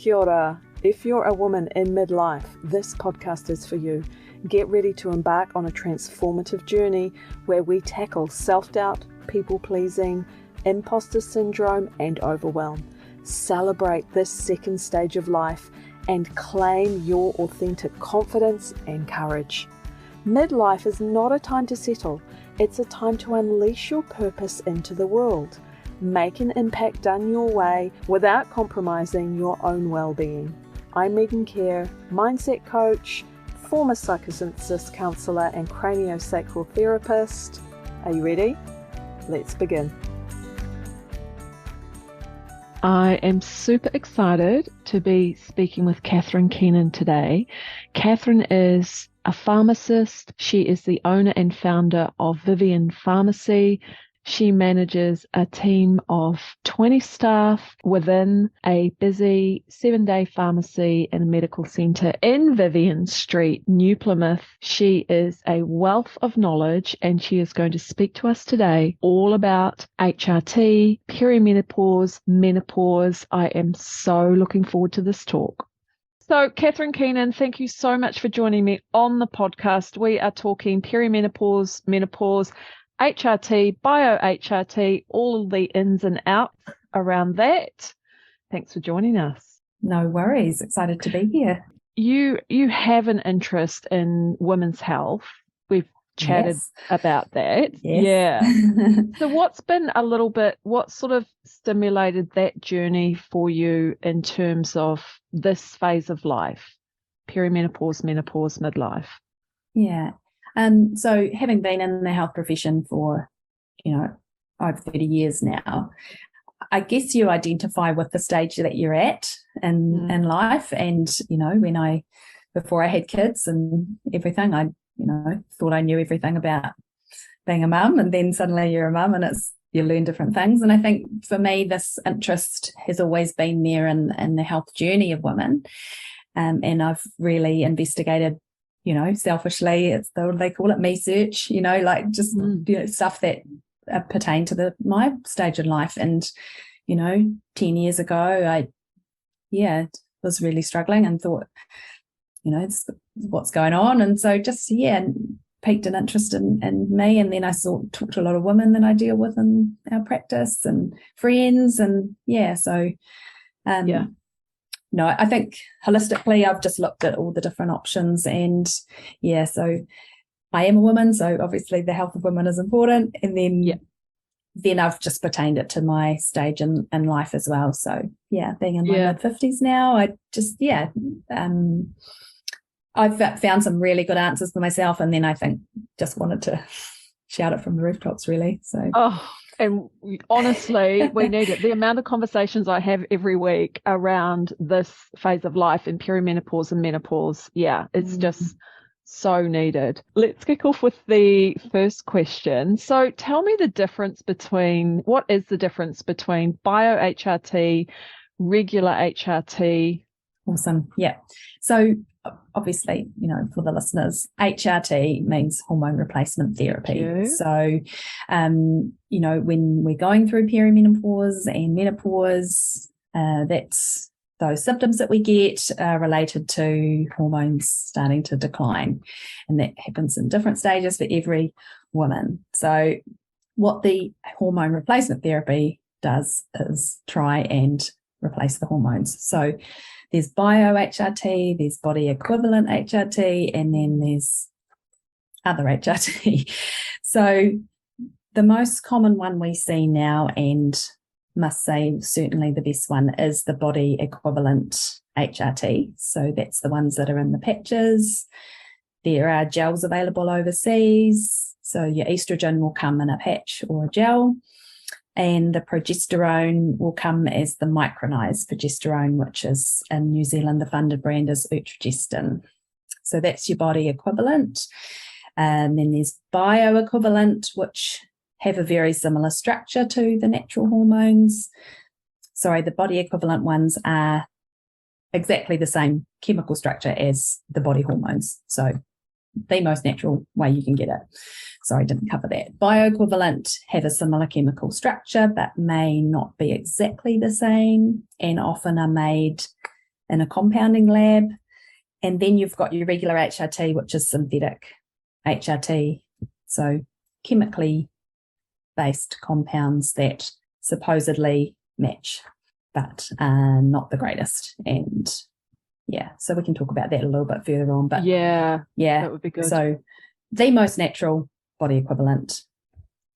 Kia ora. If you're a woman in midlife, this podcast is for you. Get ready to embark on a transformative journey where we tackle self-doubt, people-pleasing, imposter syndrome, and overwhelm. Celebrate this second stage of life and claim your authentic confidence and courage. Midlife is not a time to settle. It's a time to unleash your purpose into the world. Make an impact done your way without compromising your own well-being. I'm Megan Kerr, mindset coach, former psychosynthesis counsellor and craniosacral therapist. Are you ready? Let's begin. I am super excited to be speaking with Catherine Keenan today. Catherine is a pharmacist. She is the owner and founder of Vivian Pharmacy. She manages a team of 20 staff within a busy 7-day pharmacy and a medical centre in Vivian Street, New Plymouth. She is a wealth of knowledge and she is going to speak to us today all about HRT, perimenopause, menopause. I am so looking forward to this talk. So, Catherine Keenan, thank you so much for joining me on the podcast. We are talking perimenopause, menopause, HRT, bio-HRT, all the ins and outs around that. Thanks for joining us. No worries. Excited to be here. You have an interest in women's health. We've chatted about that. Yes. Yeah. So what sort of stimulated that journey for you in terms of this phase of life, perimenopause, menopause, midlife? Yeah. So having been in the health profession for, over 30 years now, I guess you identify with the stage that you're at in life. And, before I had kids and everything, I thought I knew everything about being a mum, and then suddenly you're a mum and you learn different things. And I think for me, this interest has always been there in the health journey of women. And I've really investigated, selfishly, they call it me search, stuff that pertain to my stage in life. And, 10 years ago, I was really struggling and thought, it's what's going on. And so just, piqued an interest in me. And then I talked to a lot of women that I deal with in our practice and friends. And no, I think holistically, I've just looked at all the different options. And so I am a woman. So obviously the health of women is important. And then I've just pertained it to my stage in life as well. So being in my mid-50s now, I just, I've found some really good answers for myself. And then I think just wanted to shout it from the rooftops, really. So. Oh, and honestly, we need it. The amount of conversations I have every week around this phase of life in perimenopause and menopause, it's just so needed. Let's kick off with the first question. So tell me what is the difference between bio-HRT, regular HRT? Awesome. Yeah. So obviously, for the listeners, HRT means hormone replacement therapy. So, when we're going through perimenopause and menopause, that's those symptoms that we get are related to hormones starting to decline. And that happens in different stages for every woman. So what the hormone replacement therapy does is try and replace the hormones. So there's bio-HRT, there's body equivalent HRT, and then there's other HRT. So the most common one we see now, and must say certainly the best one, is the body equivalent HRT. So that's the ones that are in the patches. There are gels available overseas. So your estrogen will come in a patch or a gel. And the progesterone will come as the micronized progesterone, which is in New Zealand, the funded brand is Estrogen. So that's your body equivalent. And then there's bioequivalent, which have a very similar structure to the natural hormones. Sorry, the body equivalent ones are exactly the same chemical structure as the body hormones. So the most natural way you can get it. Sorry, didn't cover that. Bioequivalent have a similar chemical structure, but may not be exactly the same, and often are made in a compounding lab. And then you've got your regular HRT, which is synthetic HRT. So chemically based compounds that supposedly match, but are not the greatest. And yeah, so we can talk about that a little bit further on. But yeah, that would be good. So the most natural body equivalent,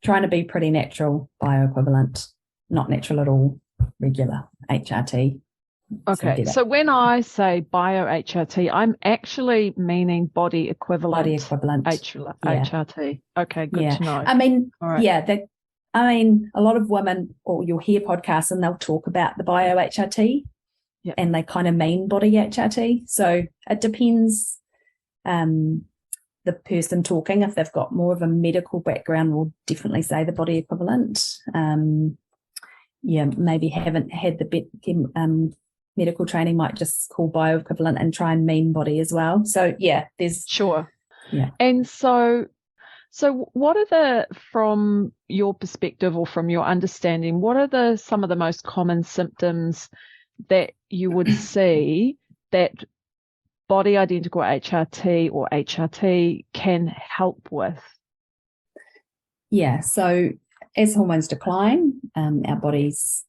trying to be pretty natural bioequivalent, not natural at all, regular HRT. Okay, so when I say bio HRT, I'm actually meaning body equivalent. HRT. Okay, good to know. I mean, a lot of women, or you'll hear podcasts and they'll talk about the bio HRT, and they kind of mean body HRT. So it depends. The person talking, if they've got more of a medical background, will definitely say the body equivalent. Maybe haven't had the medical training, might just call bioequivalent and try and mean body as well. So there's And so what are from your perspective or from your understanding, what are some of the most common symptoms that you would see that body identical HRT or HRT can help with? So as hormones decline, our bodies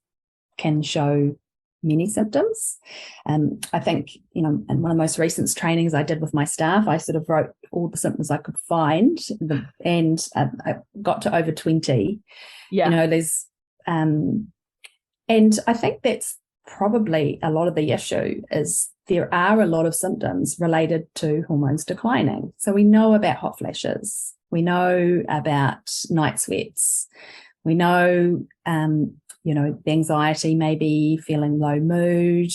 can show many symptoms. I think, in one of the most recent trainings I did with my staff, I sort of wrote all the symptoms I could find, and I got to over 20. There's, and I think that's probably a lot of the issue, is there are a lot of symptoms related to hormones declining. So we know about hot flashes. We know about night sweats. We know, the anxiety, maybe feeling low mood,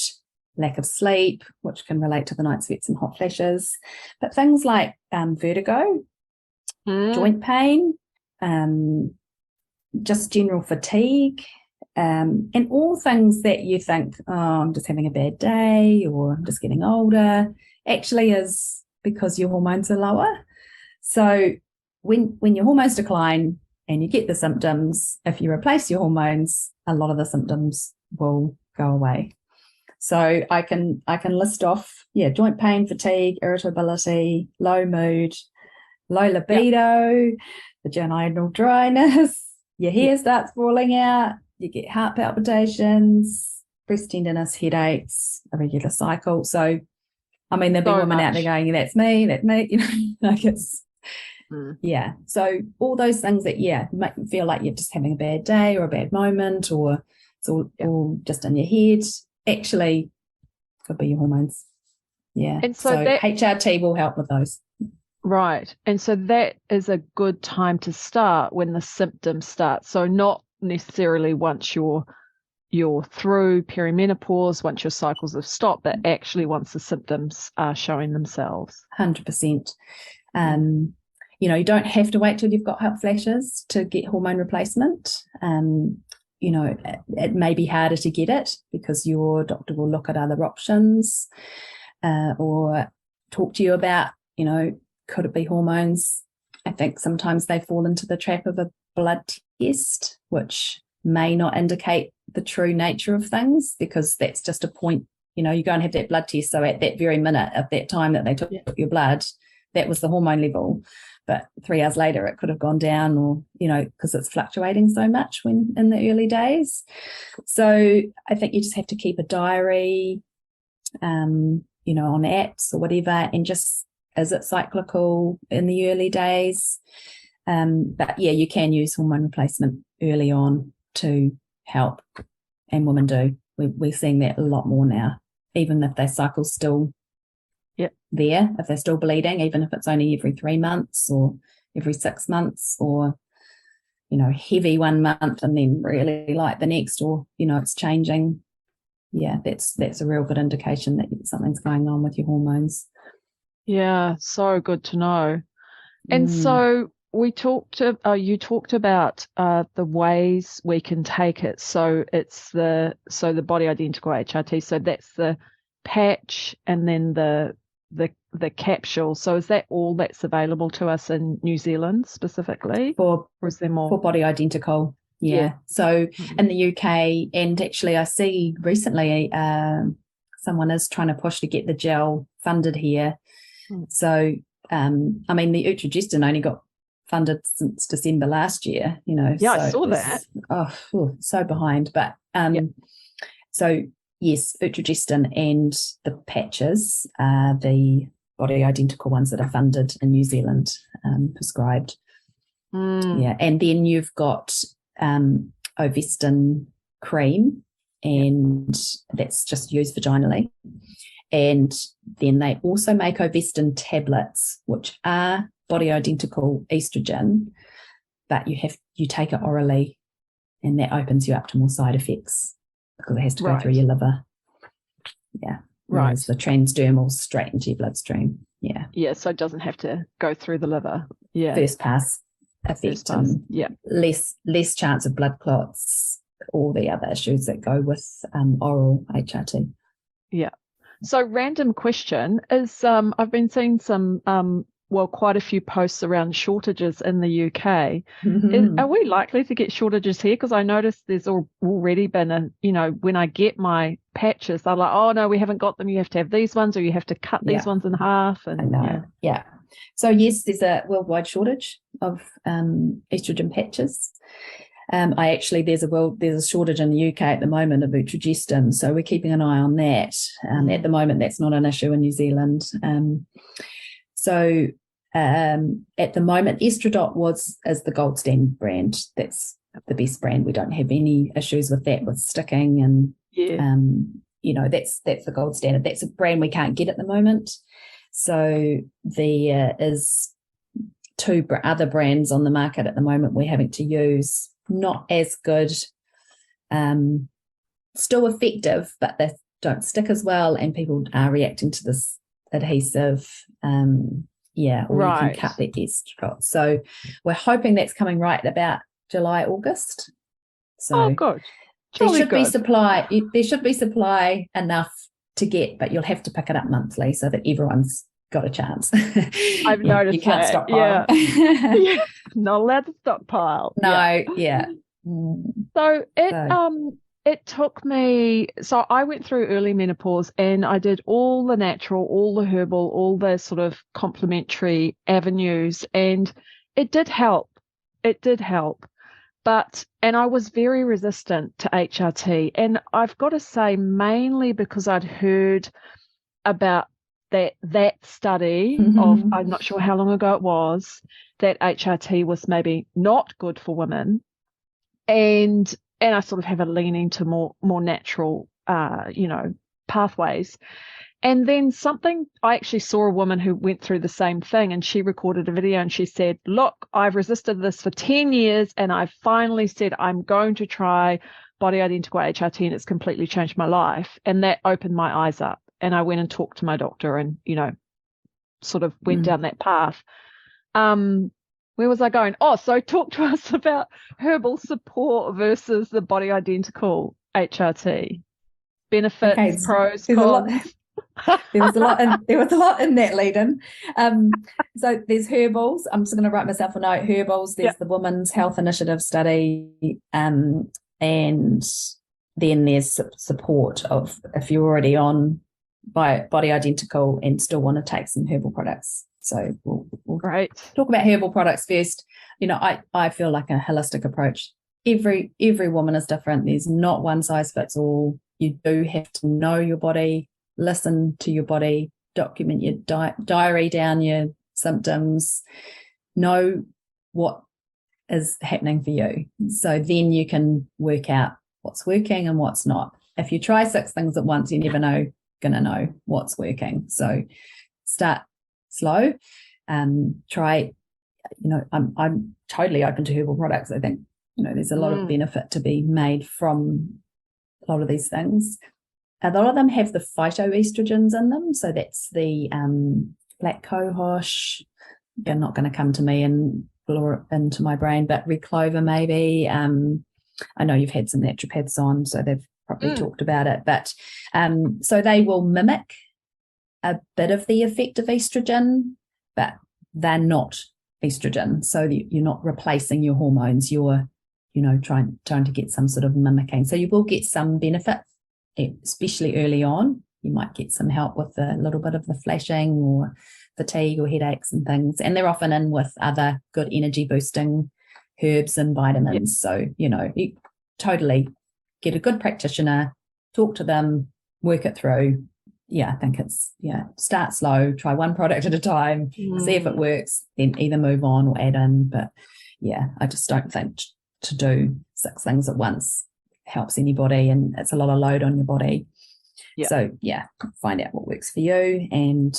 lack of sleep, which can relate to the night sweats and hot flashes. But things like vertigo, joint pain, just general fatigue, and all things that you think, I'm just having a bad day or I'm just getting older, actually is because your hormones are lower. So when your hormones decline and you get the symptoms, if you replace your hormones, a lot of the symptoms will go away. So I can list off, joint pain, fatigue, irritability, low mood, low libido, vaginal dryness, your hair starts falling out, you get heart palpitations, breast tenderness, headaches, irregular cycle. So, I mean, there'll be women out there going, that's me, like it's, So all those things that, make you feel like you're just having a bad day or a bad moment, or it's all just in your head, actually could be your hormones. And so HRT will help with those. Right. And so that is a good time to start when the symptoms start. So not necessarily once you're through perimenopause, once your cycles have stopped, but actually once the symptoms are showing themselves. 100%. You don't have to wait till you've got hot flashes to get hormone replacement. It may be harder to get it because your doctor will look at other options, or talk to you about, could it be hormones? I think sometimes they fall into the trap of a blood test, which may not indicate the true nature of things, because that's just a point, you go and have that blood test. So at that very minute of that time that they took your blood, that was the hormone level. But 3 hours later, it could have gone down, or, because it's fluctuating so much when in the early days. So I think you just have to keep a diary, on apps or whatever, and just, is it cyclical in the early days? But you can use hormone replacement early on to help, and women do. We're seeing that a lot more now, even if their cycle's still there, if they're still bleeding, even if it's only every 3 months or every 6 months, or heavy 1 month and then really light the next, or it's changing. That's a real good indication that something's going on with your hormones. So good to know. And so you talked about the ways we can take it. So it's the body identical HRT. So that's the patch and then the capsule. So is that all that's available to us in New Zealand specifically, or is there more? For body identical, So in the UK, and actually I see recently someone is trying to push to get the gel funded here. So, I mean, the Utrogestin only got funded since December last year, Yeah, so I saw that. So behind. But so yes, Utrogestin and the patches are the body identical ones that are funded in New Zealand, prescribed. Yeah, and then you've got Ovestin cream, and that's just used vaginally. And then they also make Ovestin tablets, which are body identical estrogen, but you take it orally, and that opens you up to more side effects because it has to go through your liver. Yeah. Whereas the transdermal straight into your bloodstream. Yeah. Yeah, so it doesn't have to go through the liver. Yeah. First pass effect. And less chance of blood clots, all the other issues that go with oral HRT. Yeah. So random question is, I've been seeing some, quite a few posts around shortages in the UK. Are we likely to get shortages here? Because I noticed there's already been when I get my patches, they're like, oh no, we haven't got them. You have to have these ones, or you have to cut these ones in half. And I know. Yeah. So yes, there's a worldwide shortage of estrogen patches. There's a shortage in the UK at the moment of Utrogestin, so we're keeping an eye on that. At the moment, that's not an issue in New Zealand. At the moment, Estradot is the gold standard brand. That's the best brand. We don't have any issues with that, with sticking, and that's the gold standard. That's a brand we can't get at the moment. So there is two other brands on the market at the moment we're having to use. Not as good, still effective, but they don't stick as well, and people are reacting to this adhesive. You can cut the estradiol. So we're hoping that's coming right about July, August. So good. There should be supply enough to get, but you'll have to pick it up monthly so that everyone's got a chance. I've noticed you can't stockpile. Yeah. Not allowed to stockpile. No, So it took me, so I went through early menopause and I did all the natural, all the herbal, all the sort of complementary avenues, and it did help. And I was very resistant to HRT. And I've got to say, mainly because I'd heard about that study of, I'm not sure how long ago it was, that HRT was maybe not good for women. And I sort of have a leaning to more natural, pathways. And then I actually saw a woman who went through the same thing, and she recorded a video and she said, look, I've resisted this for 10 years and I finally said I'm going to try body identical HRT, and it's completely changed my life. And that opened my eyes up. And I went and talked to my doctor and, sort of went down that path. Where was I going? Oh, so talk to us about herbal support versus the body identical HRT. Benefits, pros, cons. There was a lot in that, Leiden. So there's herbals. I'm just going to write myself a note. Herbals. There's the Women's Health Initiative study, and then there's support of if you're already on body identical and still want to take some herbal products. So we'll talk about herbal products first. I feel like a holistic approach. Every woman is different. There's not one size fits all. You do have to know your body, listen to your body, document your diary down your symptoms, know what is happening for you. So then you can work out what's working and what's not. If you try 6 things at once, you're never going to know what's working. So start slow. Try, I'm totally open to herbal products. I think, there's a lot of benefit to be made from a lot of these things. A lot of them have the phytoestrogens in them. So that's the black cohosh. They're not going to come to me and blow into my brain, but red clover maybe. I know you've had some naturopaths on, so they've probably talked about it. But so they will mimic a bit of the effect of estrogen, but they're not estrogen. So you're not replacing your hormones. You're, trying to get some sort of mimicking. So you will get some benefit, especially early on, you might get some help with a little bit of the flashing or fatigue or headaches and things. And they're often in with other good energy boosting herbs and vitamins. So, you totally get a good practitioner, talk to them, work it through. I think it's, start slow, try one product at a time, see if it works, then either move on or add in. But I just don't think to do 6 things at once helps anybody, and it's a lot of load on your body. So find out what works for you. And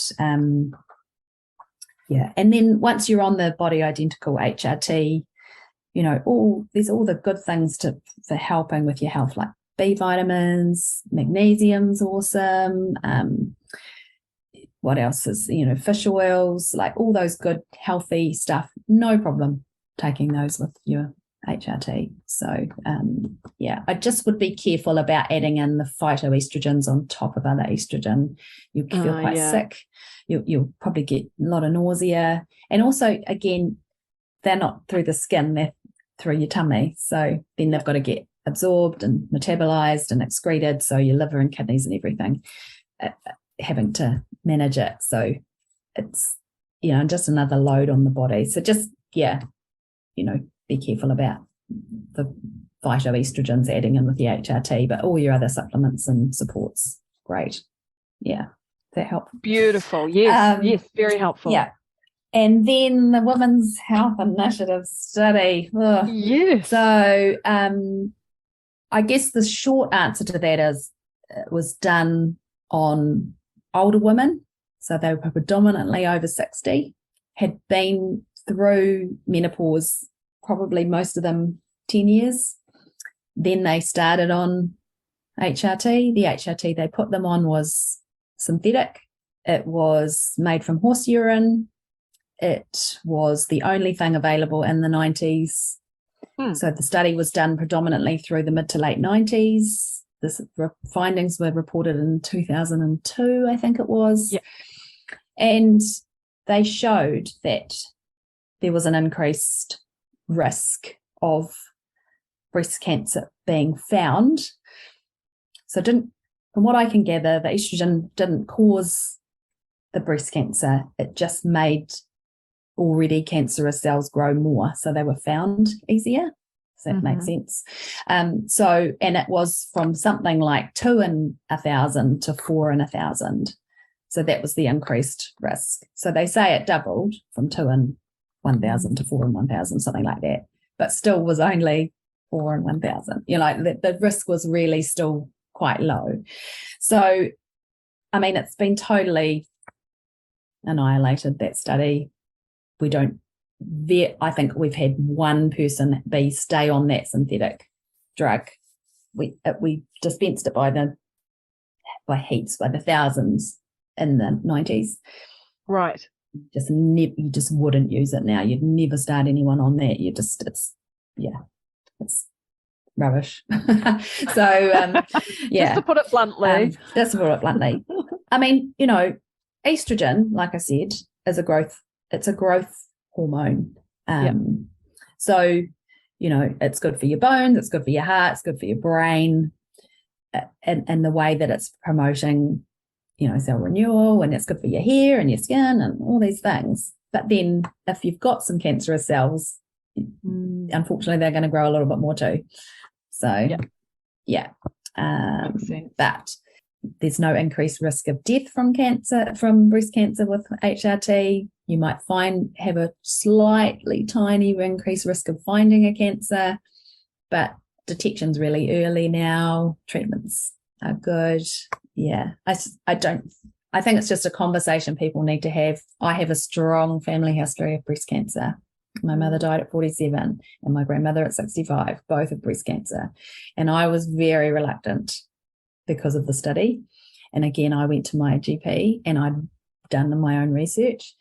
and then once you're on the body identical HRT, there's all the good things for helping with your health, like B vitamins, magnesium's awesome. What else is, fish oils, like all those good healthy stuff, no problem taking those with your HRT. So I just would be careful about adding in the phytoestrogens on top of other estrogen. You'll feel quite sick. You'll probably get a lot of nausea. And also, again, they're not through the skin, they're through your tummy. So then they've got to get absorbed and metabolized and excreted. So your liver and kidneys and everything having to manage it. So it's, just another load on the body. So just, be careful about the phytoestrogens adding in with the HRT, but all your other supplements and supports, great. Yeah. That help? Beautiful. Yes, very helpful. Yeah. And then the Women's Health Initiative study. Ugh. Yes. So I guess the short answer to that is it was done on older women. So they were predominantly over 60, had been through menopause, probably most of them 10 years. Then they started on HRT. The HRT they put them on was synthetic. It was made from horse urine. It was the only thing available in the 90s. So the study was done predominantly through the mid to late 90s. The findings were reported in 2002, I think it was. Yep. And they showed that there was an increased risk of breast cancer being found. So from what I can gather, the estrogen didn't cause the breast cancer. It just made already cancerous cells grow more. So they were found easier. Does that make sense? And it was from something like 2 in 1,000 to 4 in 1,000. So that was the increased risk. So they say it doubled from 2 in 1,000 to 4 in 1,000, something like that, but still was only 4 in 1,000. The risk was really still quite low. So, I mean, it's been totally annihilated, that study. I think we've had one person stay on that synthetic drug. We dispensed it by heaps, by the thousands in the 90s. Right. You just wouldn't use it now. You'd never start anyone on that. it's rubbish. So Just to put it bluntly. I mean, estrogen, like I said, is a growth hormone. So, it's good for your bones, it's good for your heart, it's good for your brain, and the way that it's promoting, cell renewal, and it's good for your hair and your skin and all these things. But then if you've got some cancerous cells, unfortunately, they're going to grow a little bit more too. So, but there's no increased risk of death from breast cancer with HRT. You might have a slightly tiny increased risk of finding a cancer, but detection's really early now. Treatments are good. Yeah, I think it's just a conversation people need to have. I have a strong family history of breast cancer. My mother died at 47 and my grandmother at 65, both of breast cancer. And I was very reluctant because of the study. And again, I went to my GP and I'd done my own research.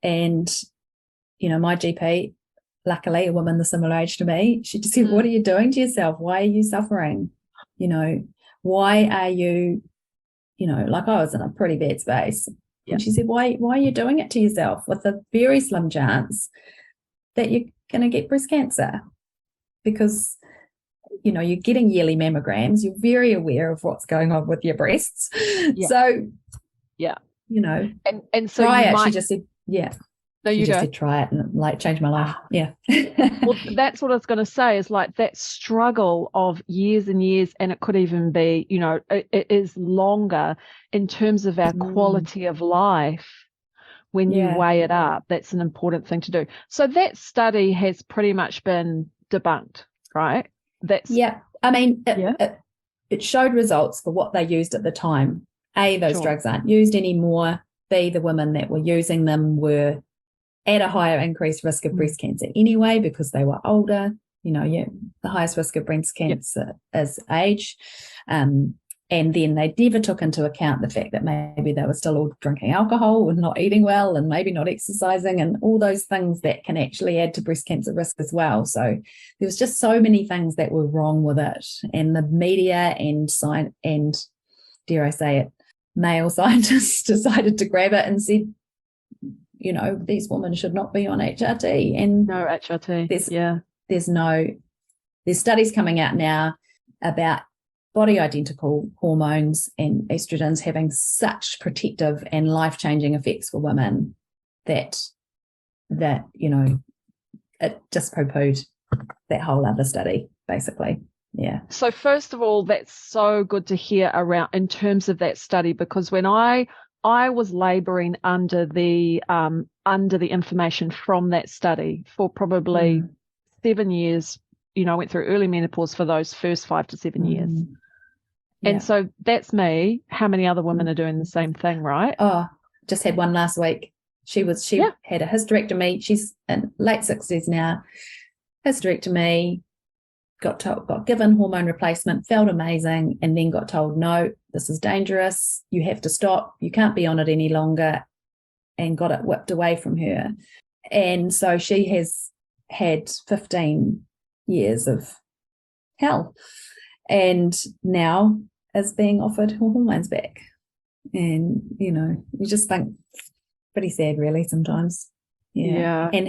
And, my GP, luckily a woman the similar age to me, she just said, what are you doing to yourself? Why are you suffering? Why are you, like I was in a pretty bad space. And she said, why are you doing it to yourself with a very slim chance that you're going to get breast cancer? Because you're getting yearly mammograms, you're very aware of what's going on with your breasts. Yeah. So, yeah. And so try you it. might, She just said, yeah. No, she you just go. said, try it, and like changed my life. Yeah. Well, that's what I was going to say, is like that struggle of years and years, and it could even be, it is longer in terms of our quality of life. When you weigh it up, that's an important thing to do. So that study has pretty much been debunked, right? I mean, it showed results for what they used at the time. A, those drugs aren't used anymore. B, the women that were using them were at a higher increased risk of breast cancer anyway, because they were older. The highest risk of breast cancer is age. And then they never took into account the fact that maybe they were still all drinking alcohol and not eating well and maybe not exercising and all those things that can actually add to breast cancer risk as well. So there was just so many things that were wrong with it. And the media and dare I say it, male scientists decided to grab it and said, these women should not be on HRT. And no HRT. There's studies coming out now about body identical hormones and estrogens having such protective and life-changing effects for women that it just poo-pooed that whole other study, basically. Yeah. So first of all, that's so good to hear around in terms of that study, because when I was laboring under the information from that study for probably 7 years. I went through early menopause for those first 5 to 7 years. And so that's me. How many other women are doing the same thing, right? Oh, just had one last week. She had a hysterectomy. She's in late 60s now. Hysterectomy, got given hormone replacement, felt amazing, and then got told, no, this is dangerous. You have to stop. You can't be on it any longer, and got it whipped away from her. And so she has had 15 years of hell, and now is being offered her hormones back. And you just think pretty sad, really, sometimes. It's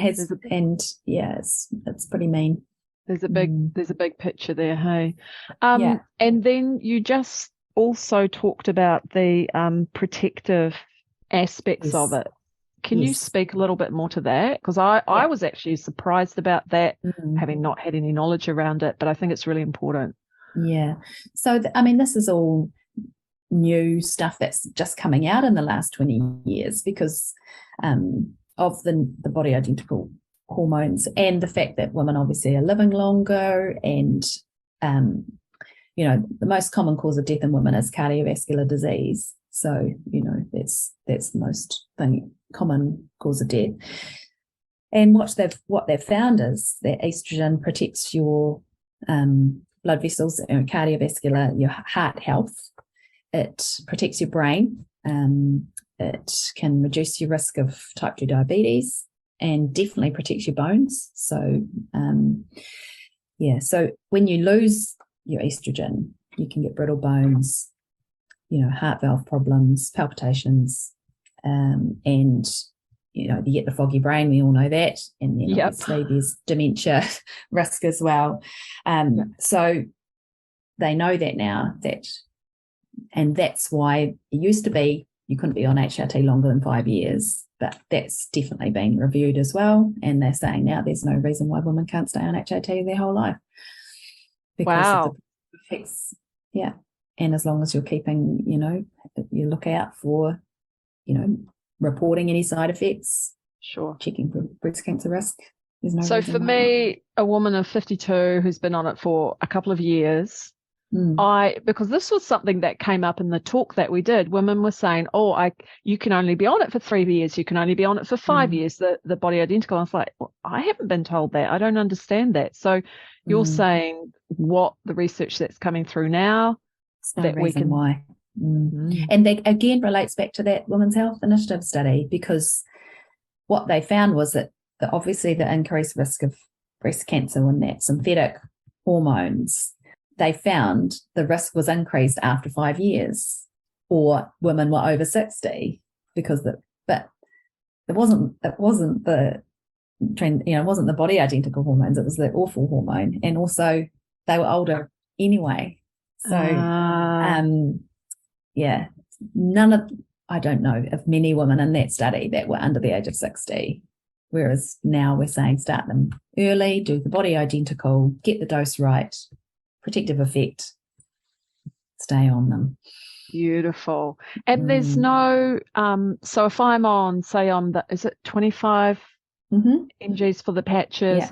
pretty mean. There's a big picture there, hey. And then you just also talked about the protective aspects of it. Can you speak a little bit more to that? Because I was actually surprised about that, having not had any knowledge around it, but I think it's really important. Yeah. So, this is all new stuff that's just coming out in the last 20 years because of the body identical hormones and the fact that women obviously are living longer, and the most common cause of death in women is cardiovascular disease. So that's the most common cause of death. And what they've found is that estrogen protects your blood vessels, cardiovascular, your heart health. It protects your brain. It can reduce your risk of type 2 diabetes, and definitely protects your bones. So, so when you lose your estrogen, you can get brittle bones, heart valve problems, palpitations, and, you get the foggy brain. We all know that. And then obviously there's dementia risk as well. So they know that now, and that's why it used to be you couldn't be on HRT longer than 5 years, but that's definitely been reviewed as well. And they're saying now there's no reason why women can't stay on HRT their whole life because of the effects. Yeah. And as long as you're keeping, you look out for, reporting any side effects, checking for breast cancer risk. There's no so for me, a woman of 52 who's been on it for a couple of years, because this was something that came up in the talk that we did. Women were saying, you can only be on it for 3 years. You can only be on it for 5 years, the body identical. I was like, well, I haven't been told that. I don't understand that. So you're saying what the research that's coming through now, that we can why. And that again relates back to that Women's Health Initiative study, because what they found was that obviously the increased risk of breast cancer when that synthetic hormones, they found the risk was increased after 5 years, or women were over 60 because but it wasn't the trend, it wasn't the body identical hormones, it was the awful hormone. And also they were older anyway. So, yeah, I don't know of many women in that study that were under the age of 60. Whereas now we're saying start them early, do the body identical, get the dose right, protective effect, stay on them. Beautiful. And there's no, so if I'm on, say is it 25 mgs for the patches? Yeah.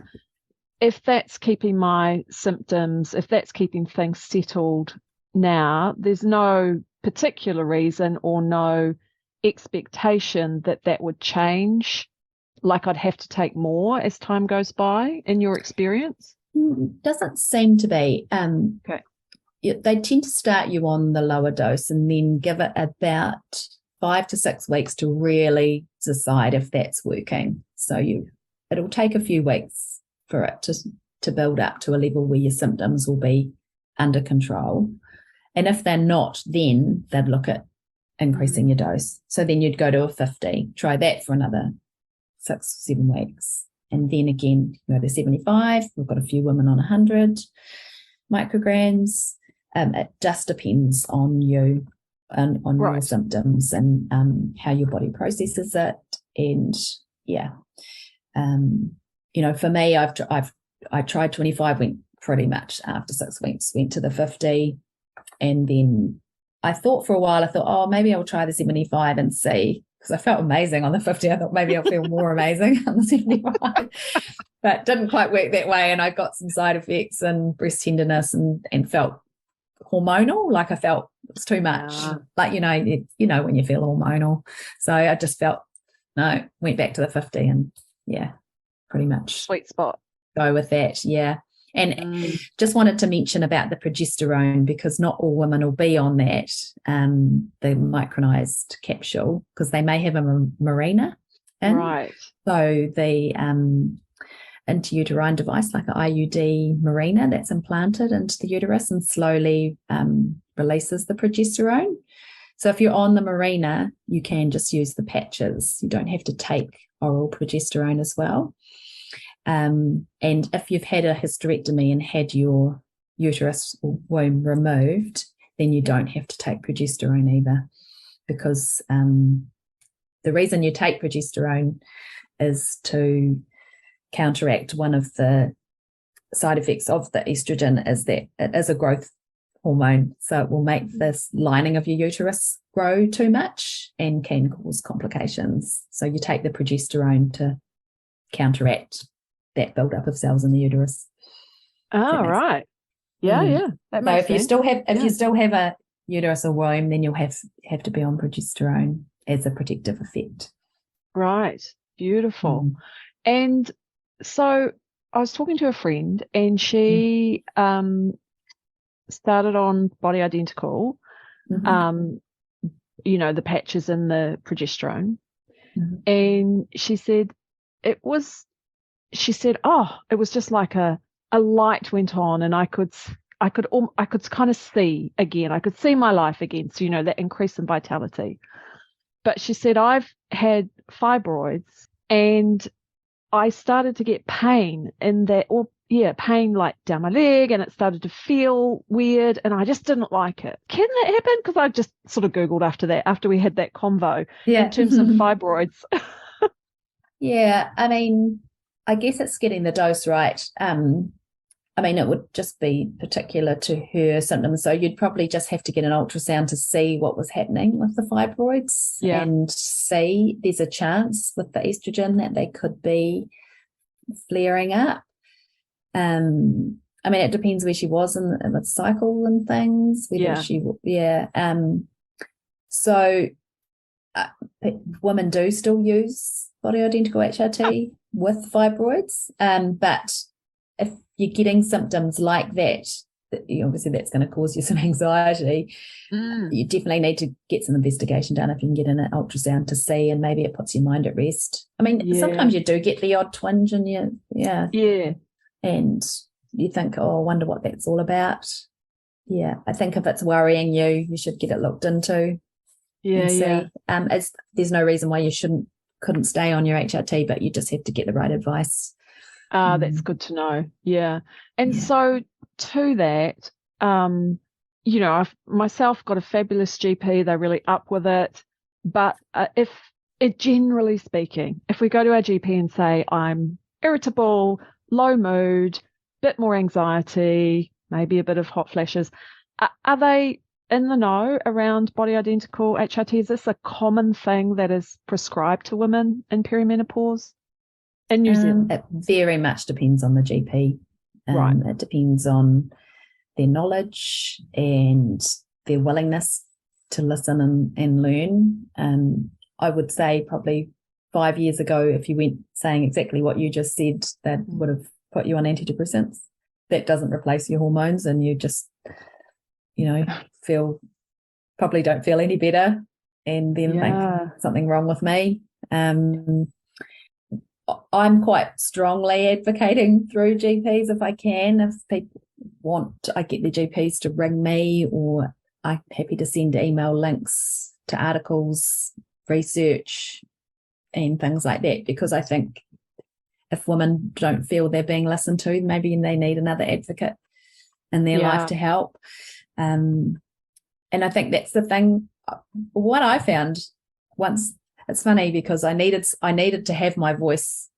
If that's keeping my symptoms, if that's keeping things settled now, there's no particular reason or no expectation that would change. Like I'd have to take more as time goes by, in your experience? Doesn't seem to be. Okay. They tend to start you on the lower dose and then give it about 5 to 6 weeks to really decide if that's working. So it'll take a few weeks for it to build up to a level where your symptoms will be under control. And if they're not, then they'd look at increasing your dose. So then you'd go to a 50, try that for another 6 or 7 weeks. And then again, you go to 75. We've got a few women on 100 micrograms. It just depends on you and on your symptoms and how your body processes it. And for me, I tried 25, went pretty much after 6 weeks, went to the 50, and then I thought for a while, oh, maybe I'll try the 75 and see, because I felt amazing on the 50. I thought maybe I'll feel more amazing on the 75, but didn't quite work that way. And I got some side effects and breast tenderness and felt hormonal, like I felt it was too much. Like, when you feel hormonal. So I just felt, no, went back to the 50 and pretty much. Sweet spot. Go with that, yeah. And just wanted to mention about the progesterone, because not all women will be on that, the micronized capsule, because they may have a Mirena in. Right. So the intrauterine device, like an IUD Mirena, that's implanted into the uterus and slowly releases the progesterone. So if you're on the Mirena, you can just use the patches. You don't have to take oral progesterone as well. And if you've had a hysterectomy and had your uterus or womb removed, then you don't have to take progesterone either, because the reason you take progesterone is to counteract one of the side effects of the estrogen, is that it is a growth hormone. So it will make this lining of your uterus grow too much and can cause complications. So you take the progesterone to counteract that buildup of cells in the uterus. Oh, right. Yeah. That makes sense. If you still have a uterus or womb, then you'll have to be on progesterone as a protective effect. Right. Beautiful. And so I was talking to a friend, and she started on body identical, the patches and the progesterone. And she said it was just like a light went on, and I could kind of see again. I could see my life again. So, that increase in vitality. But she said, I've had fibroids and I started to get pain in that, pain like down my leg, and it started to feel weird, and I just didn't like it. Can that happen? Because I just sort of Googled after we had that convo in terms of fibroids. Yeah, I mean, I guess it's getting the dose right. It would just be particular to her symptoms. So you'd probably just have to get an ultrasound to see what was happening with the fibroids and see there's a chance with the estrogen that they could be flaring up. It depends where she was in the cycle and things. So women do still use body identical HRT with fibroids, but if you're getting symptoms like that, obviously that's going to cause you some anxiety. You definitely need to get some investigation done if you can get an ultrasound to see, and maybe it puts your mind at rest. Sometimes you do get the odd twinge and and you think, oh, I wonder what that's all about. I think if it's worrying you, you should get it looked into. There's no reason why you couldn't stay on your HRT, but you just have to get the right advice. That's good to know. And so to that, I've myself got a fabulous GP. They're really up with it. But if it, generally speaking, if we go to our GP and say, I'm irritable, low mood, bit more anxiety, maybe a bit of hot flashes, are they in the know around body identical HRT? Is this a common thing that is prescribed to women in perimenopause in New Zealand? It very much depends on the GP. Right. It depends on their knowledge and their willingness to listen and learn. I would say probably 5 years ago, if you went saying exactly what you just said, that would have put you on antidepressants. That doesn't replace your hormones, and you just, probably don't feel any better, and then think something wrong with me. I'm quite strongly advocating through GPs if I can. If people want, I get the GPs to ring me, or I'm happy to send email links to articles, research, and things like that, because I think if women don't feel they're being listened to, maybe they need another advocate in their life to help. And I think that's the thing. What I found once, it's funny because I needed to have my voice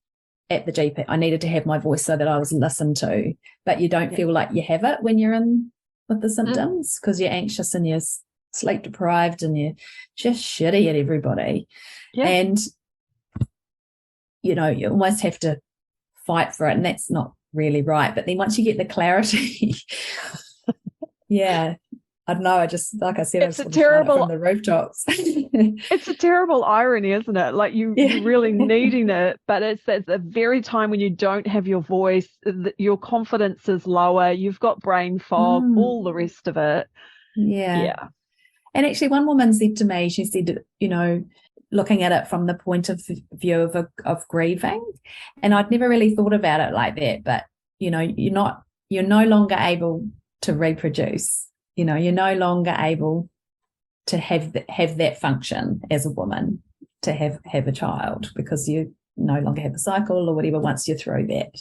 at the GP. I needed to have my voice so that I was listened to, but you don't feel like you have it when you're in with the symptoms, because you're anxious and you're sleep deprived and you're just shitty at everybody. And you almost have to fight for it, and that's not really right. But then once you get the clarity, I don't know. I just, like I said, it's a terrible from the rooftops. It's a terrible irony, isn't it? Like you're really needing it, but it's at the very time when you don't have your voice, your confidence is lower, you've got brain fog, all the rest of it. Yeah. And actually, one woman said to me, she said, looking at it from the point of view of grieving, and I'd never really thought about it like that, but you're no longer able to reproduce. You're no longer able to have that function as a woman, to have a child, because you no longer have a cycle or whatever once you're through that.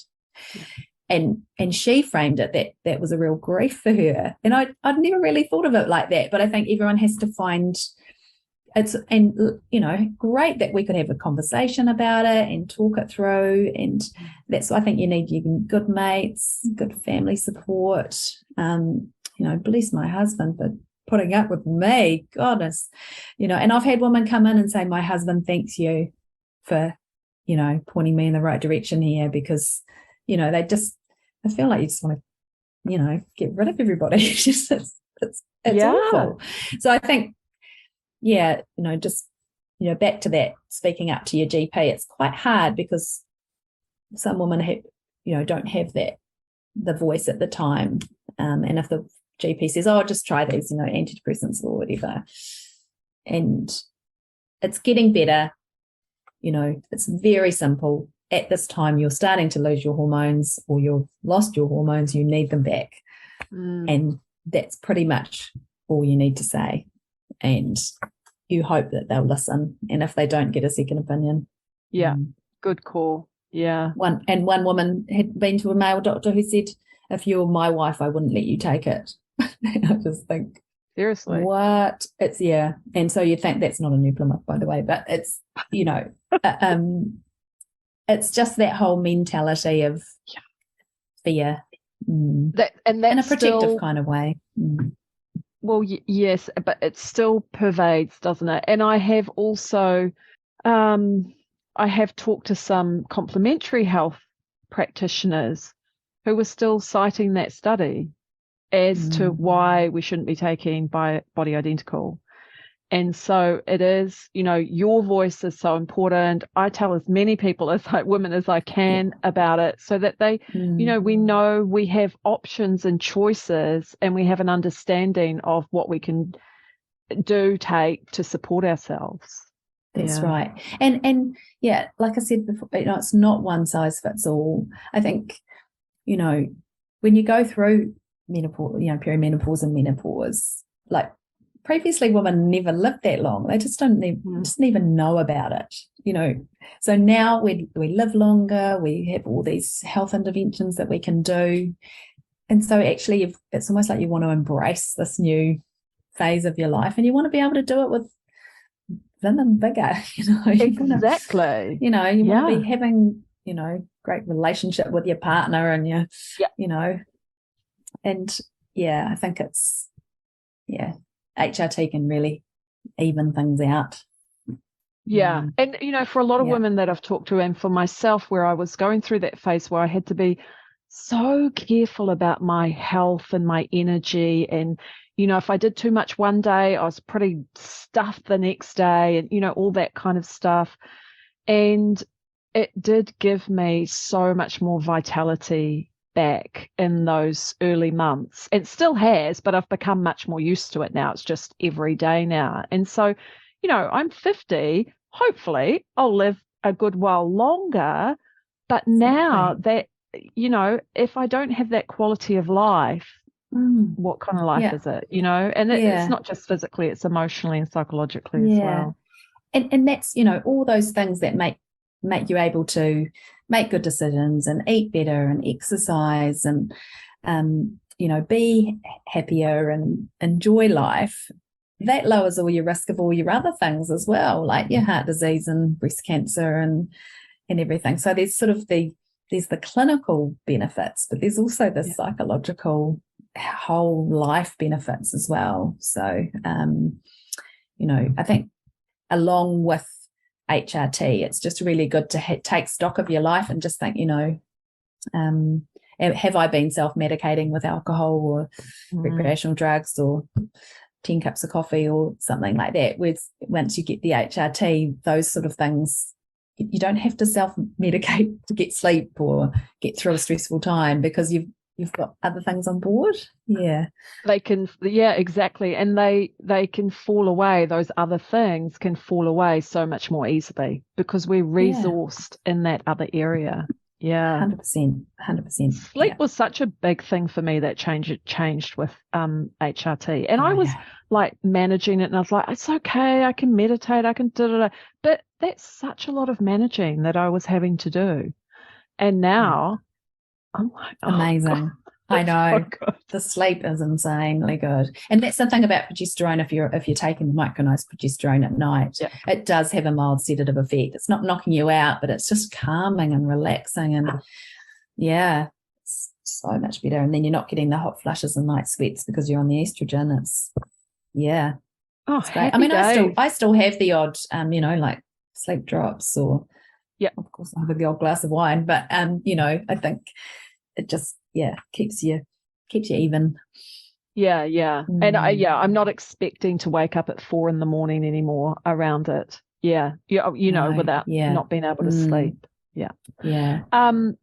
And she framed it that was a real grief for her. And I'd never really thought of it like that, but I think everyone has to find it's, and great that we could have a conversation about it and talk it through. And that's why I think you need good mates, good family support. Bless my husband for putting up with me, goodness, and I've had women come in and say, my husband thanks you for, pointing me in the right direction here, because, I feel like you just want to, get rid of everybody. It's awful. So I think, back to that, speaking up to your GP, it's quite hard because some women don't have the voice at the time. And if the GP says, just try these, antidepressants or whatever, and it's getting better, it's very simple. At this time, you're starting to lose your hormones, or you've lost your hormones, you need them back. And that's pretty much all you need to say. And you hope that they'll listen. And if they don't, get a second opinion. Good call. One woman had been to a male doctor who said, if you were my wife, I wouldn't let you take it. And I just think, seriously, what? It's and so you'd think that's not a new Plymouth, by the way, but it's it's just that whole mentality of fear, that's in a protective kind of way. Well, yes, but it still pervades, doesn't it? And I have also I have talked to some complementary health practitioners who were still citing that study as to why we shouldn't be taking body identical. And so it is, your voice is so important. I tell as many people, women as I can about it, so that they, we know we have options and choices, and we have an understanding of what we can take to support ourselves. That's right. And like I said before, it's not one size fits all. I think, when you go through menopause, perimenopause and menopause, like previously women never lived that long. They just didn't even know about it, So now we live longer, we have all these health interventions that we can do. And so actually it's almost like you want to embrace this new phase of your life, and you want to be able to do it with vim and vigor, Exactly. You want to be having, great relationship with your partner and and I think it's, HRT can really even things out. Yeah. And, for a lot of women that I've talked to, and for myself, where I was going through that phase where I had to be so careful about my health and my energy. And, if I did too much one day, I was pretty stuffed the next day and, all that kind of stuff. And it did give me so much more vitality back in those early months. It still has, but I've become much more used to it now. It's just every day now. And so, I'm 50. Hopefully, I'll live a good while longer. But now that, if I don't have that quality of life, what kind of life is it? And it's not just physically, it's emotionally and psychologically as well. And that's, all those things that make you able to make good decisions and eat better and exercise and, be happier and enjoy life. That lowers all your risk of all your other things as well, like your heart disease and breast cancer and everything. So there's sort of there's the clinical benefits, but there's also the psychological whole life benefits as well. So, I think along with HRT, it's just really good to take stock of your life and just think, have I been self-medicating with alcohol or recreational drugs or 10 cups of coffee or something like that? Once you get the HRT, those sort of things, you don't have to self-medicate to get sleep or get through a stressful time because you've got other things on board. They can, exactly. And they can fall away. Those other things can fall away so much more easily because we're resourced in that other area. 100%. Sleep was such a big thing for me that changed with HRT. And I was like managing it and I was like, it's okay, I can meditate, I can da. But that's such a lot of managing that I was having to do. And now I'm like, amazing. I know. So the sleep is insanely good. And that's the thing about progesterone. If you're taking the micronized progesterone at night, it does have a mild sedative effect. It's not knocking you out, but it's just calming and relaxing and it's so much better. And then you're not getting the hot flushes and night sweats because you're on the estrogen. It's it's great. I mean, I still have the odd like sleep drops or of course I have the odd glass of wine, but I think it just keeps you even. And I'm not expecting to wake up at 4 a.m. anymore around it. Without not being able to sleep. And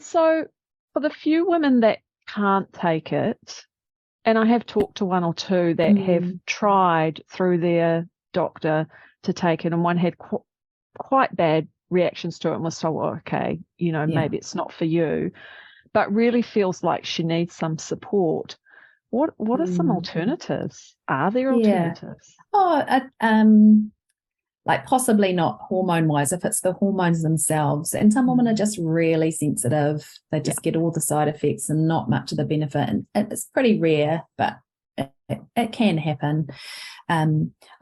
so for the few women that can't take it, and I have talked to one or two that have tried through their doctor to take it, and one had quite bad reactions to it and was told, okay, maybe it's not for you, but really feels like she needs some support. What are some alternatives? Are there alternatives? Like possibly not hormone-wise, if it's the hormones themselves. And some women are just really sensitive. They just get all the side effects and not much of the benefit. And it's pretty rare, but it can happen. I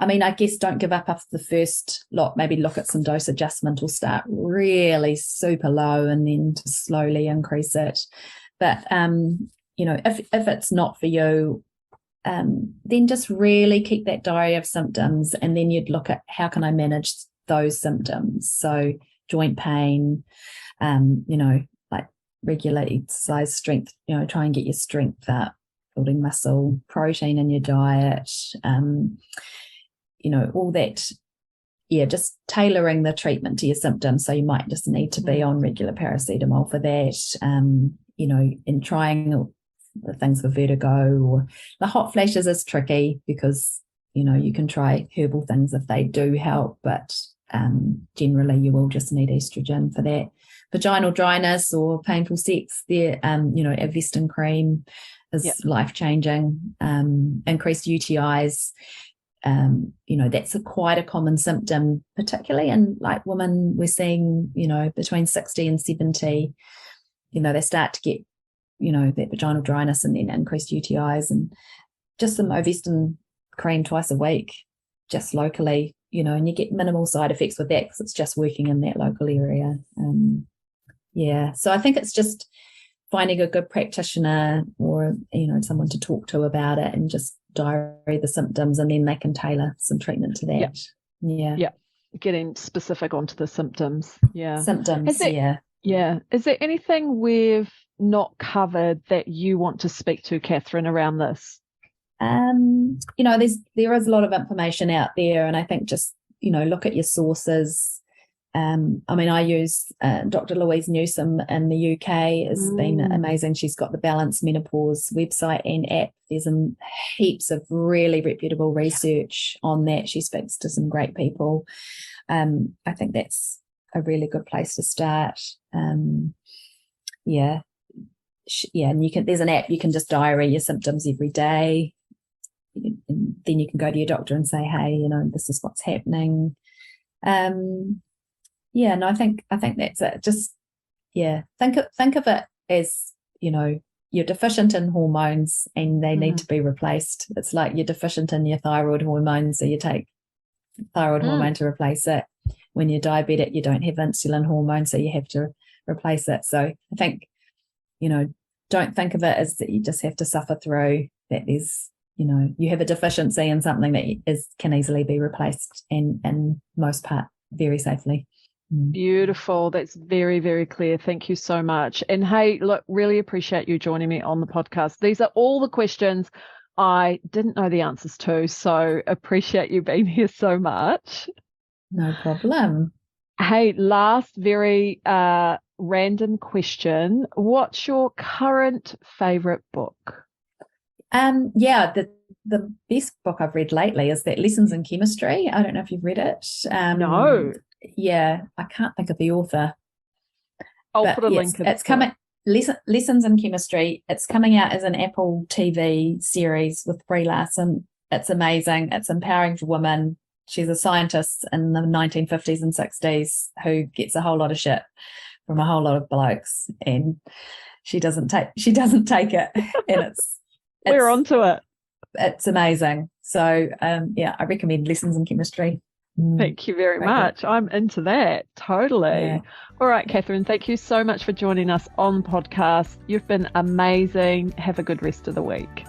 mean, I guess don't give up after the first lot. Maybe look at some dose adjustment or start really super low and then to slowly increase it. But, if it's not for you, then just really keep that diary of symptoms, and then you'd look at how can I manage those symptoms. So joint pain, like regular exercise, strength, try and get your strength up, building muscle, protein in your diet, all that. Just tailoring the treatment to your symptoms. So you might just need to be on regular paracetamol for that, and trying the things for vertigo or the hot flashes is tricky because, you can try herbal things if they do help, but generally you will just need estrogen for that. Vaginal dryness or painful sex, there, Avestin cream is life-changing. Increased UTIs, that's quite a common symptom, particularly in like women we're seeing, between 60 and 70, they start to get that vaginal dryness and then increased UTIs, and just some Ovestin cream twice a week, just locally, and you get minimal side effects with that because it's just working in that local area. So I think it's just finding a good practitioner or, someone to talk to about it and just diary the symptoms, and then they can tailor some treatment to that. Yeah. Getting specific onto the symptoms. Symptoms, Yeah. Is there anything we've not covered that you want to speak to, Catherine, around this? There is a lot of information out there, and I think just, look at your sources. I use Dr. Louise Newsom in the UK has been amazing. She's got the Balanced Menopause website and app. There's heaps of really reputable research on that. She speaks to some great people. I think that's a really good place to start. And there's an app, you can just diary your symptoms every day. And then you can go to your doctor and say, hey, this is what's happening. I think that's it. Just, think of it as, you're deficient in hormones and they need to be replaced. It's like you're deficient in your thyroid hormone, so you take thyroid hormone to replace it. When you're diabetic, you don't have insulin hormone, so you have to replace it. So I think, don't think of it as that you just have to suffer through, that there's, you have a deficiency in something that can easily be replaced, and in most part very safely. Beautiful. That's very, very clear. Thank you so much. And hey, look, really appreciate you joining me on the podcast. These are all the questions I didn't know the answers to, so appreciate you being here so much. No problem. Hey, last very random question. What's your current favorite book? The best book I've read lately is that Lessons in Chemistry. I don't know if you've read it. No. Yeah, I can't think of the author. I'll put a link in. It's coming. Lessons in Chemistry. It's coming out as an Apple TV series with Brie Larson. It's amazing. It's empowering for women. She's a scientist in the 1950s and 60s who gets a whole lot of shit from a whole lot of blokes, and she doesn't take it, and we're onto it. It's amazing. So I recommend Lessons in Chemistry. Thank you very much. I'm into that. Totally. Yeah. All right, Catherine, thank you so much for joining us on the podcast. You've been amazing. Have a good rest of the week.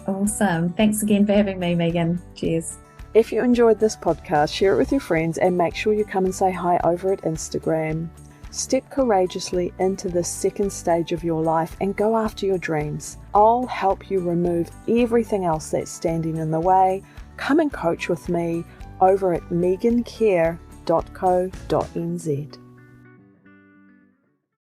Awesome. Thanks again for having me, Megan. Cheers. If you enjoyed this podcast, share it with your friends and make sure you come and say hi over at Instagram. Step courageously into this second stage of your life and go after your dreams. I'll help you remove everything else that's standing in the way. Come and coach with me over at megancare.co.nz.